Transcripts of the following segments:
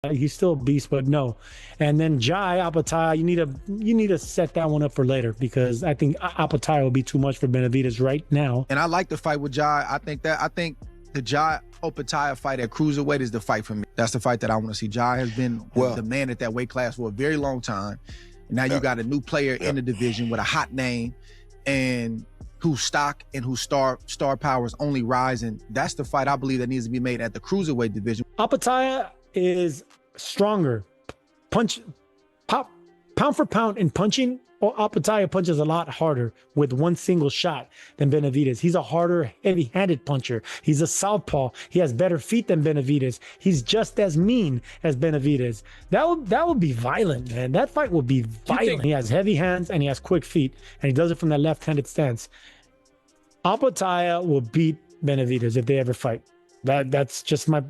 He's still a beast, but no. And then Jai Opetaia, you need to set that one up for later because I think Opetaia will be too much for Benavidez right now. And I like the fight with Jai. I think the Jai Opetaia fight at cruiserweight is the fight for me. That's the fight that I want to see. Jai has been the man at that weight class for a very long time. And now you got a new player in the division with a hot name and whose stock and whose star power is only rising. That's the fight I believe that needs to be made at the cruiserweight division. Opetaia is stronger. Pound for pound in punching, Opetaia punches a lot harder with one single shot than Benavidez. He's a harder, heavy-handed puncher. He's a southpaw. He has better feet than Benavidez. He's just as mean as Benavidez. That would be violent, man. That fight would be violent. He has heavy hands and he has quick feet, and he does it from that left-handed stance. Opetaia will beat Benavidez if they ever fight. That's just my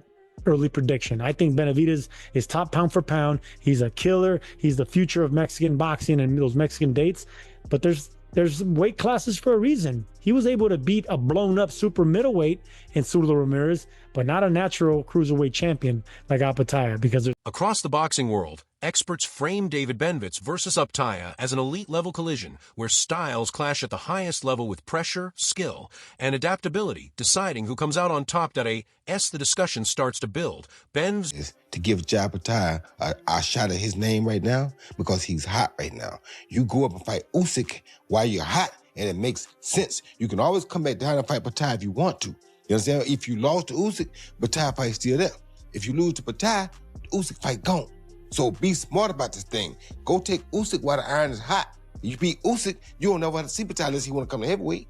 early prediction. I think Benavidez is top pound for pound. He's a killer. He's the future of Mexican boxing and those Mexican dates. But there's weight classes for a reason. He was able to beat a blown up super middleweight in Zurdo Ramirez, but not a natural cruiserweight champion like Opetaia because across the boxing world, experts frame David Benavidez versus Opetaia as an elite-level collision where styles clash at the highest level with pressure, skill, and adaptability, deciding who comes out on top. As the discussion starts to build, Ben's to give Jai Opetaia a shot at his name right now because he's hot right now. You go up and fight Usyk while you're hot, and it makes sense. You can always come back down and fight Opetaia if you want to. You understand? If you lost to Usyk, Opetaia fight still there. If you lose to Opetaia, Usyk fight gone. So be smart about this thing. Go take Usyk while the iron is hot. You beat Usyk, you don't never have to see Opetaia unless he want to come to heavyweight.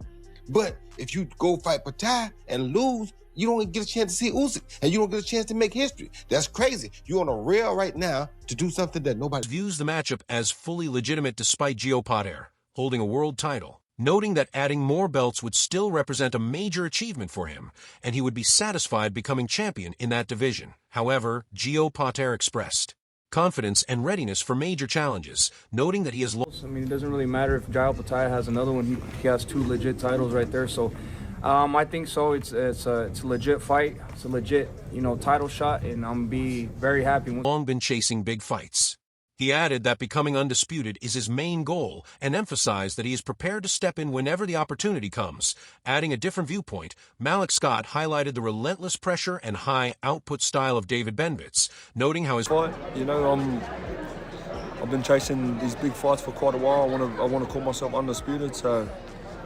But if you go fight Opetaia and lose, you don't get a chance to see Usyk, and you don't get a chance to make history. That's crazy. You're on a rail right now to do something that nobody views the matchup as fully legitimate despite Jai Opetaia holding a world title, noting that adding more belts would still represent a major achievement for him, and he would be satisfied becoming champion in that division. However, Jai Opetaia expressed confidence and readiness for major challenges, noting that he has I mean, it doesn't really matter if Jai Opetaia has another one. He has two legit titles right there. So I think so. It's a legit fight. It's a legit, title shot, and I'm be very happy. Long been chasing big fights. He added that becoming undisputed is his main goal and emphasized that he is prepared to step in whenever the opportunity comes. Adding a different viewpoint, Malik Scott highlighted the relentless pressure and high output style of David Benavidez, noting how his fight, I've been chasing these big fights for quite a while. I want to call myself undisputed, so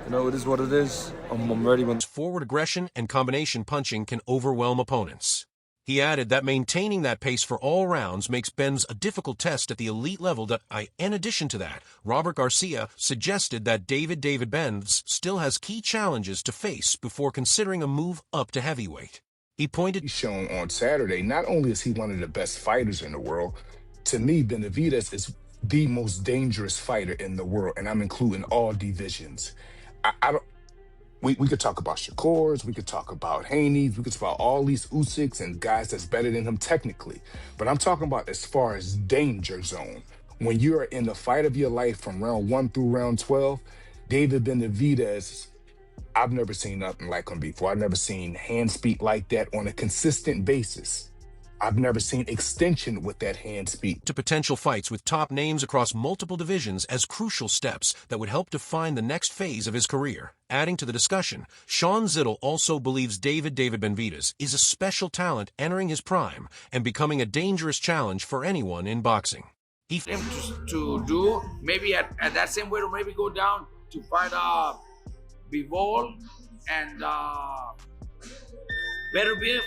it is what it is. I'm ready when forward aggression and combination punching can overwhelm opponents. He added that maintaining that pace for all rounds makes Benz a difficult test at the elite level. In addition to that, Robert Garcia suggested that David Benz still has key challenges to face before considering a move up to heavyweight. He pointed shown on Saturday, not only is he one of the best fighters in the world, to me, Benavidez is the most dangerous fighter in the world, and I'm including all divisions. We could talk about Shakurs, we could talk about Haney's, we could talk about all these Usyks and guys that's better than him technically. But I'm talking about as far as danger zone. When you are in the fight of your life from round 1 through round 12, David Benavidez, I've never seen nothing like him before. I've never seen hand speed like that on a consistent basis. I've never seen extension with that hand speed. To potential fights with top names across multiple divisions as crucial steps that would help define the next phase of his career. Adding to the discussion, Sean Zittel also believes David Benavidez is a special talent entering his prime and becoming a dangerous challenge for anyone in boxing. Him to do maybe at that same weight, or maybe go down to fight Bivol and Benavidez.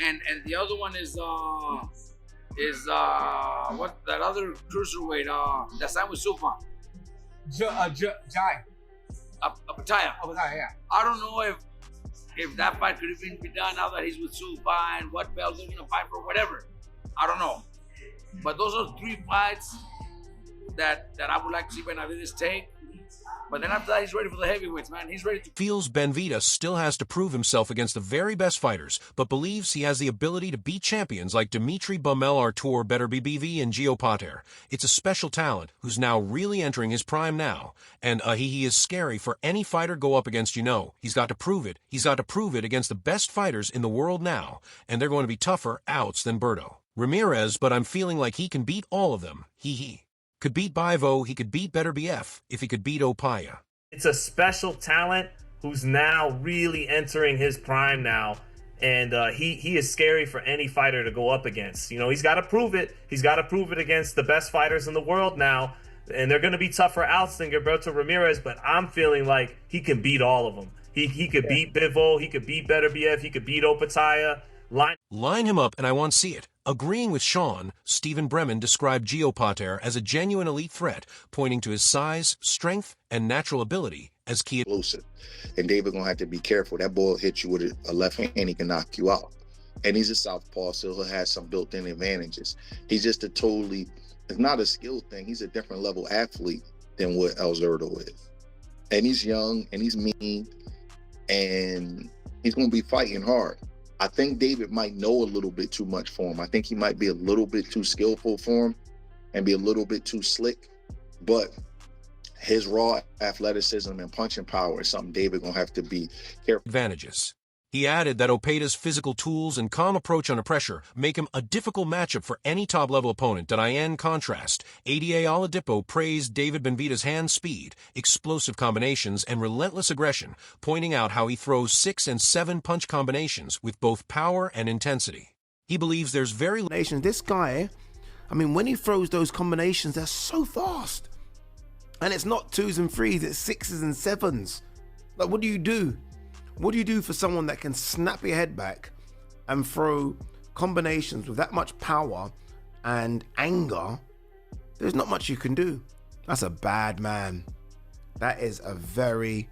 And the other one is what that other cruiserweight that signed with Sufa. Jai. Opetaia. Yeah. I don't know if that fight could even be done now that he's with Sufa and what belt they're gonna fight for, whatever. I don't know. But those are 3 fights that I would like to see Benavidez take. But then after that, he's ready for the heavyweights, man. He's ready to... Feels Benavidez still has to prove himself against the very best fighters, but believes he has the ability to beat champions like Dimitri Bumel, Artur Beterbiev, and Jai Opetaia. It's a special talent who's now really entering his prime now, and he is scary for any fighter go up against. He's got to prove it. He's got to prove it against the best fighters in the world now, and they're going to be tougher outs than Berto. Ramirez, but I'm feeling like he can beat all of them. He. Could beat Bivo, he could beat Better BF if he could beat Opetaia. It's a special talent who's now really entering his prime now. And he is scary for any fighter to go up against. You know, he's got to prove it. He's got to prove it against the best fighters in the world now. And they're going to be tougher outs than Gilberto Ramirez, but I'm feeling like he can beat all of them. He could beat Bivol, he could beat Better BF, he could beat Opetaia. Line him up and I want to see it. Agreeing with Sean, Stephen Bremen described Jai Opetaia as a genuine elite threat, pointing to his size, strength, and natural ability as key. Explosive. And David gonna have to be careful. That ball hit you with a left hand, he can knock you out. And he's a southpaw, so he'll have some built-in advantages. He's just it's not a skill thing. He's a different level athlete than what El Zurdo is. And he's young and he's mean and he's gonna be fighting hard. I think David might know a little bit too much for him. I think he might be a little bit too skillful for him and be a little bit too slick. But his raw athleticism and punching power is something David gonna have to be careful. Advantages. He added that Opeta's physical tools and calm approach under pressure make him a difficult matchup for any top-level opponent. In contrast, ADA Oladipo praised David Benavidez' hand speed, explosive combinations, and relentless aggression, pointing out how he throws 6 and 7 punch combinations with both power and intensity. He believes there's very little. This guy, I mean, when he throws those combinations, they're so fast. And it's not 2s and 3s, it's 6s and 7s. Like, what do you do? What do you do for someone that can snap your head back and throw combinations with that much power and anger? There's not much you can do. That's a bad man. That is a very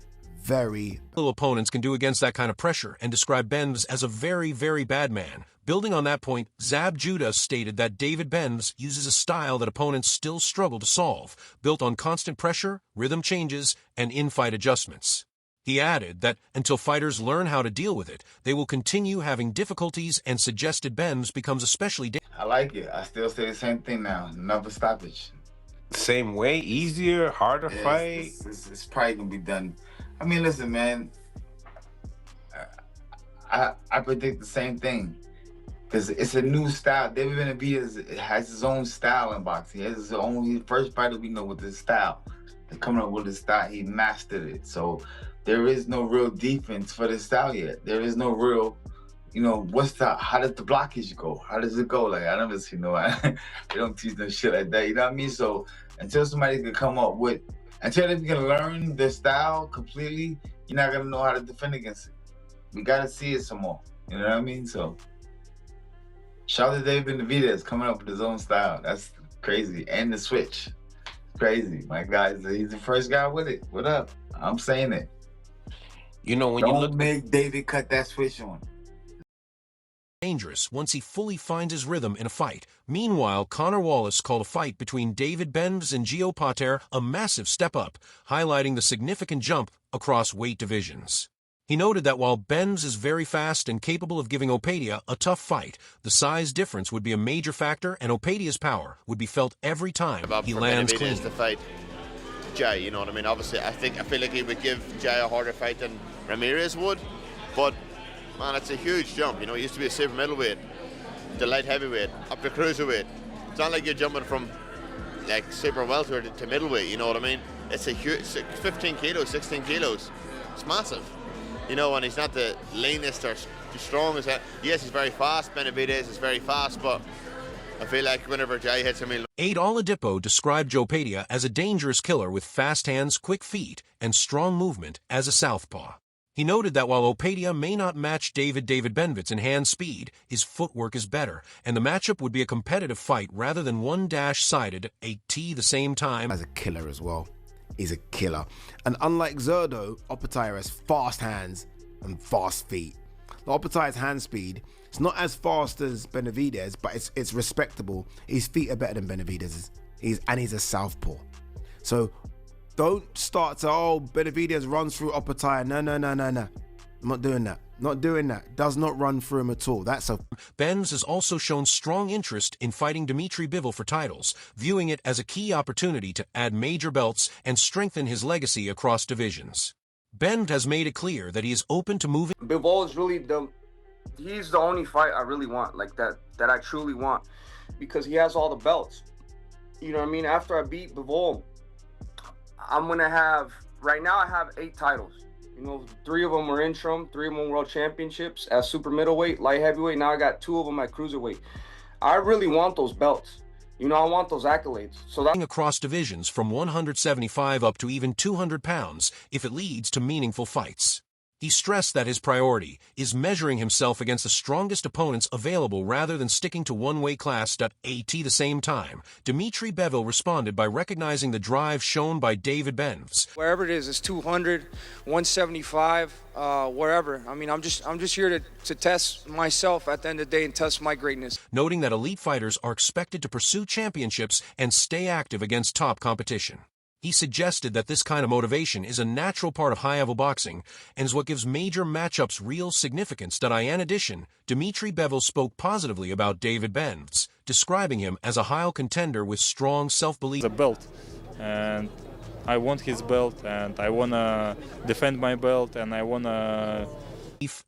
opponents can do against that kind of pressure, and describe Benz as a very, very bad man. Building on that point, Zab Judah stated that David Benz uses a style that opponents still struggle to solve, built on constant pressure, rhythm changes, and in-fight adjustments. He added that until fighters learn how to deal with it, they will continue having difficulties, and suggested Benz becomes especially I like it. I still say the same thing now. Another stoppage. Same way, easier, harder fight. It's probably gonna be done. I mean, listen, man. I predict the same thing because it's a new style. David Benavidez has his own style in boxing. He has his own. He's the first fighter we know with his style. They're coming up with his style. He mastered it. So there is no real defense for this style yet. There is no real, how does the blockage go? How does it go? Like, I never see they don't teach no shit like that. You know what I mean? So until somebody can come up with, until they can learn their style completely, you're not gonna know how to defend against it. We gotta see it some more. You know what I mean? So shout out to David Benavidez coming up with his own style. That's crazy. And the switch. Crazy. My guy, he's the first guy with it. What up? I'm saying it. When Don't you look, make David cut that switch on. Dangerous once he fully finds his rhythm in a fight. Meanwhile, Connor Wallace called a fight between David Benz and Jai Opetaia a massive step up, highlighting the significant jump across weight divisions. He noted that while Benz is very fast and capable of giving Opetaia a tough fight, the size difference would be a major factor, and Opetaia's power would be felt every time he lands clean. To fight Jai, you know what I mean? Obviously, I feel like he would give Jai a harder fight than Ramirez would, but man, it's a huge jump. He used to be a super middleweight to light heavyweight up to cruiserweight. It's not like you're jumping from like super welterweight to middleweight. You know what I mean? It's a huge 15 kilos, 16 kilos. It's massive. And he's not the leanest or strongest. Yes, he's very fast. Benavidez is very fast, but I feel like whenever Jai hits him, Aid Oladipo described Jai Opetaia as a dangerous killer with fast hands, quick feet, and strong movement as a southpaw. He noted that while Opetaia may not match David Benavidez in hand speed, his footwork is better, and the matchup would be a competitive fight rather than one dash-sided, a T the same time. As a killer as well. He's a killer. And unlike Zurdo, Opetaia has fast hands and fast feet. Opetaia's hand speed, it's not as fast as Benavidez, but it's respectable. His feet are better than Benavidez's. He's a southpaw. So don't start to, Benavidez runs through Opetaia. No. I'm not doing that. Not doing that. Does not run through him at all. Benz has also shown strong interest in fighting Dimitri Bivol for titles, viewing it as a key opportunity to add major belts and strengthen his legacy across divisions. Benz has made it clear that he is open to moving. Bivol is really He's the only fight I really want, like that I truly want, because he has all the belts. You know what I mean? After I beat Bivol, I'm gonna have, right now I have 8 titles. You know, 3 of them were interim, 3 of them world championships at super middleweight, light heavyweight. Now I got 2 of them at cruiserweight. I really want those belts. You know, I want those accolades. So that across divisions from 175 up to even 200 pounds if it leads to meaningful fights. He stressed that his priority is measuring himself against the strongest opponents available rather than sticking to one weight class. At the same time, Dimitri Bivol responded by recognizing the drive shown by David Benavidez. Wherever it is, it's 200, 175, wherever. I mean, I'm just here to test myself at the end of the day and test my greatness. Noting that elite fighters are expected to pursue championships and stay active against top competition. He suggested that this kind of motivation is a natural part of high-level boxing and is what gives major matchups real significance. In addition, Dimitri Bivol spoke positively about David Benavidez, describing him as a high contender with strong self-belief. The belt, and I want his belt, and I want to defend my belt, and I want to...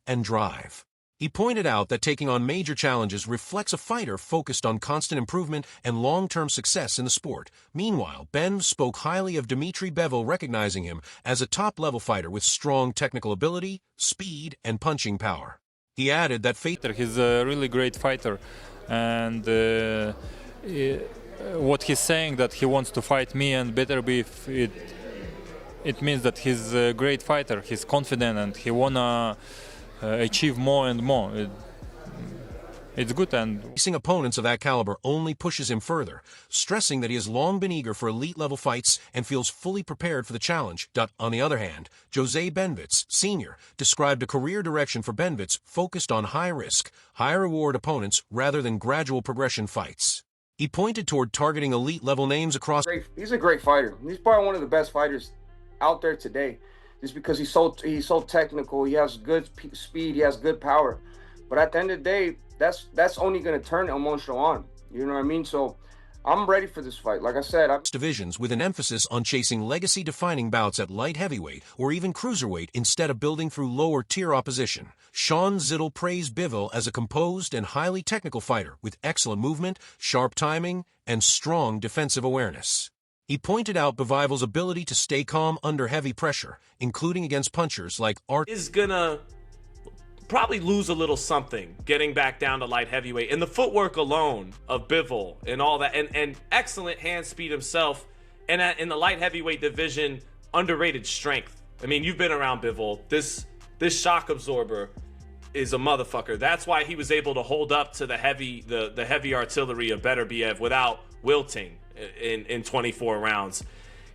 and drive. He pointed out that taking on major challenges reflects a fighter focused on constant improvement and long-term success in the sport. Meanwhile, Benavidez spoke highly of Dimitri Bivol, recognizing him as a top-level fighter with strong technical ability, speed, and punching power. He added that he's a really great fighter, and what he's saying that he wants to fight me and better be if it means that he's a great fighter, he's confident, and he wanna achieve more and more. It's good, and facing opponents of that caliber only pushes him further, stressing that he has long been eager for elite-level fights and feels fully prepared for the challenge. On the other hand, Jose Benavidez, Sr., described a career direction for Benavidez focused on high-risk, high-reward opponents rather than gradual progression fights. He pointed toward targeting elite-level names across... He's a great fighter. He's probably one of the best fighters out there today. Just because he's so technical, he has good speed, he has good power. But at the end of the day, that's only going to turn emotional on. You know what I mean? So I'm ready for this fight. Like I said, divisions with an emphasis on chasing legacy-defining bouts at light heavyweight or even cruiserweight instead of building through lower-tier opposition. Sean Zittel praised Bivol as a composed and highly technical fighter with excellent movement, sharp timing, and strong defensive awareness. He pointed out Bivol's ability to stay calm under heavy pressure, including against punchers like Art. Is gonna probably lose a little something getting back down to light heavyweight. And the footwork alone of Bivol and all that, and excellent hand speed himself, and in the light heavyweight division, underrated strength. I mean, you've been around Bivol. This shock absorber is a motherfucker. That's why he was able to hold up to the heavy artillery of Beterbiev without wilting in 24 rounds.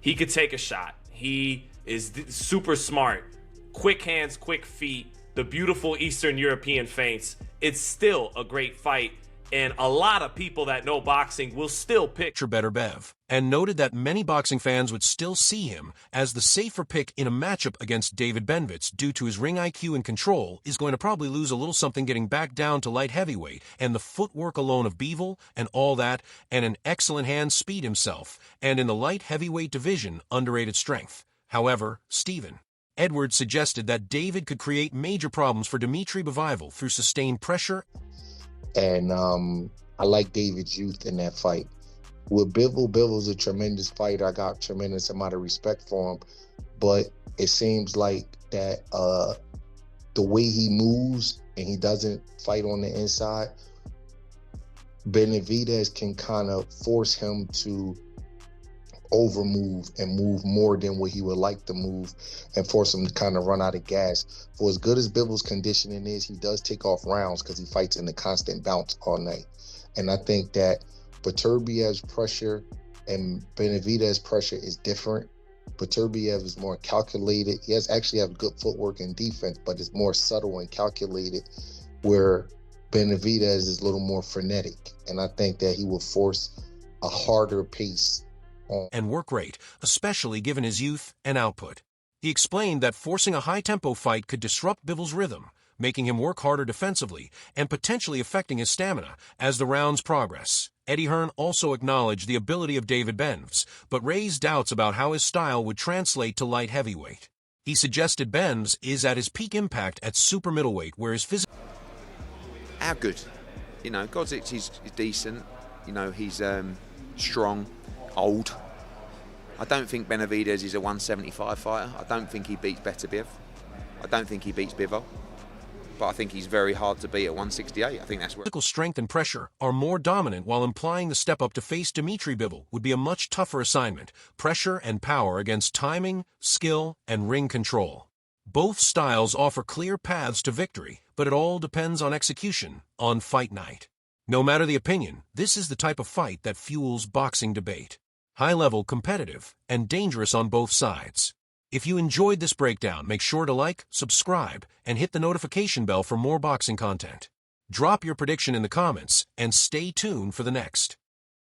He could take a shot. He is super smart. Quick hands, quick feet, the beautiful Eastern European feints. It's still a great fight, and a lot of people that know boxing will still pick Beterbiev, and noted that many boxing fans would still see him as the safer pick in a matchup against David Benavidez due to his ring IQ and control. Is going to probably lose a little something getting back down to light heavyweight, and the footwork alone of Bivol and all that, and an excellent hand speed himself, and in the light heavyweight division, underrated strength. However, Stephen Edwards suggested that David could create major problems for Dimitri Bivol through sustained pressure. And I like David's youth in that fight. With Bivol's a tremendous fighter. I got tremendous amount of respect for him. But it seems like that the way he moves and he doesn't fight on the inside, Benavidez can kind of force him to over-move and move more than what he would like to move and force him to kind of run out of gas. For as good as Bivol's conditioning is, he does take off rounds because he fights in the constant bounce all night. And I think that Beterbiev's pressure and Benavidez's pressure is different. Beterbiev is more calculated. He actually have good footwork and defense, but it's more subtle and calculated, where Benavidez is a little more frenetic. And I think that he will force a harder pace and work rate, especially given his youth and output. He explained that forcing a high-tempo fight could disrupt Bivol's rhythm, making him work harder defensively and potentially affecting his stamina as the rounds progress. Eddie Hearn also acknowledged the ability of David Benavidez, but raised doubts about how his style would translate to light heavyweight. He suggested Benavidez is at his peak impact at super middleweight, where his physical... how good? You know, Godzic is decent. You know, he's strong, old. I don't think Benavidez is a 175 fighter. I don't think he beats Beterbiev. I don't think he beats Bivol. But I think he's very hard to beat at 168. I think that's where Physical strength and pressure are more dominant, while implying the step up to face Dimitri Bivol would be a much tougher assignment. Pressure and power against timing, skill, and ring control. Both styles offer clear paths to victory, but it all depends on execution on fight night. No matter the opinion, this is the type of fight that fuels boxing debate. High-level, competitive, and dangerous on both sides. If you enjoyed this breakdown, make sure to like, subscribe, and hit the notification bell for more boxing content. Drop your prediction in the comments, and stay tuned for the next.